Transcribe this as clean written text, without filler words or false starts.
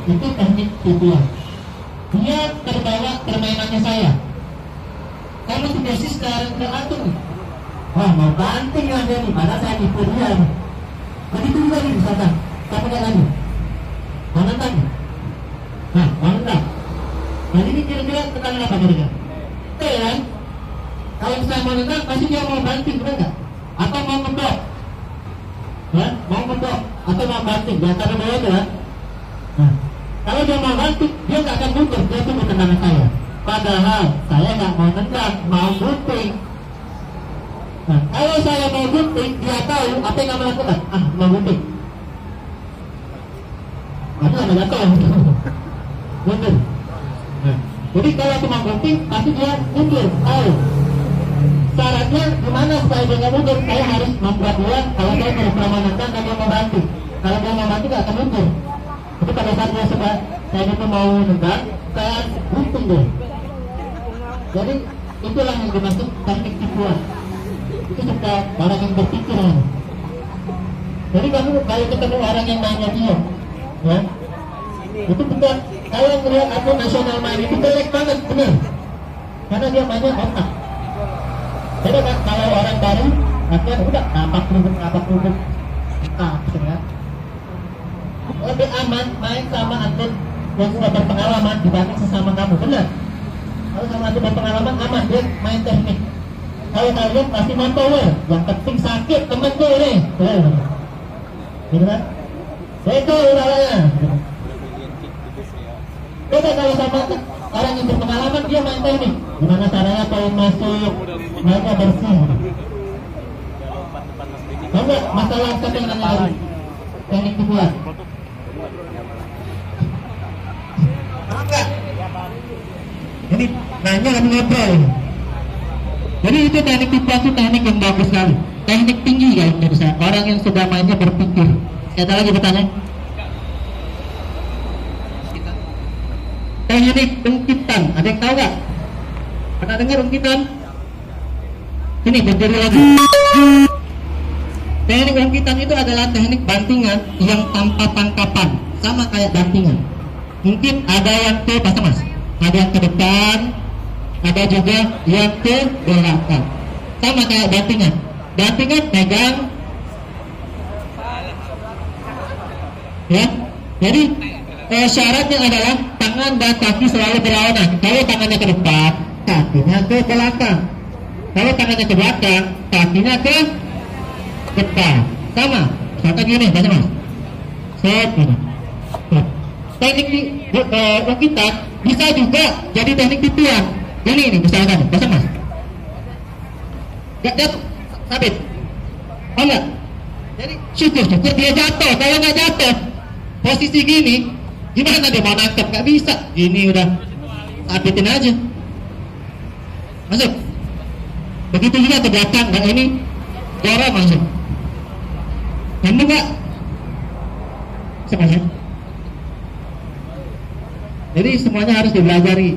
Itu teknik tipuan. Dia terbawa permainannya saya. Kalau sudah sih sekarang ke atur nih. Wah, mau banting ya dia nih, padahal saya tipu dia nih. Begitu juga nih misalkan, tapi nggak lagi. Mau nentang nih. Nah, mau nentang. Nah ini kira-kira tekanan apa kira-kira? Kan? Kalau misalnya mau nentang, pasti dia mau banting, benar nggak? Atau mau ngedok? Ya, mau ngedok atau mau banting, di antara dua itu ya. Nah, kalau dia mau banting, dia nggak akan mundur, dia tunggu tendangan saya. Padahal saya nggak mau nendang, mau gunting. Nah, kalau saya mau gunting, dia tahu apa yang kamu lakukan. Ah, mau gunting. Aku nggak tahu. Mundur. Nah, jadi kalau aku mau gunting, pasti dia mundur. Tahu. Syaratnya gimana supaya dia nggak mundur? Saya harus membuat dia kalau saya berusaha menendang dan dia mau banting. Kalau dia mau banting nggak akan mundur. Jadi pada saat dia saya itu mau nendang, saya gunting deh. Jadi itulah yang dimaksud teknik tipuan. Itu suka orang yang berpikir. Jadi kamu kalau ketemu orang yang nanya dia, ya, itu bukan kalau melihat aku nasional main itu jelek banget, benar. Karena dia mainnya otak. Jadi kan kalau orang baru, akhirnya udah napak kerubuk, gitu ya. Lebih aman main sama atlet yang sudah berpengalaman dibanding sesama kamu, benar. Kalau sama atlet berpengalaman aman, dia main teknik. Kalau kalian pasti main power, yang penting sakit temen tuh nih, gitu kan? Itu uralanya. Beda kalau sama orang yang berpengalaman dia main teknik. Gimana caranya poin masuk, mainnya bersih. Enggak masalah siapa yang nanya lagi? Teknik dibuat. Enggak. Ini nanya kan ngobrol. Jadi itu teknik tipuan itu teknik yang bagus sekali. Teknik tinggi ya Indonesia. Orang yang sudah mainnya berpikir. Ada lagi bertanya? Teknik ungkitan. Ada yang tahu nggak? Pernah dengar ungkitan? Ini berdiri lagi. Teknik ungkitan itu adalah teknik bantingan yang tanpa tangkapan, sama kayak bantingan. Mungkin ada yang ke pasang mas, ada yang ke depan, ada juga yang ke belakang. Sama kayak bantingan. Bantingan pegang, ya. Jadi syaratnya adalah tangan dan kaki selalu berlawanan. Kalau tangannya ke depan, kakinya ke belakang. Kalau tangannya ke belakang, kakinya ke depan. Sama. Contoh gini, baca mas. Set gini. Teknik kita bisa juga jadi teknik tipuan. Ini misalkan, baca mas. Gak jatuh, sabit. Oh enggak. Jadi syukur dia jatuh. Kalau nggak jatuh, posisi gini, gimana dia mau nangkep? Gak bisa. Gini udah sabitin aja. Masuk. Begitu juga ke belakang. Dan ini dorong masuk. Nyambung nggak? Semuanya. Jadi semuanya harus dipelajari.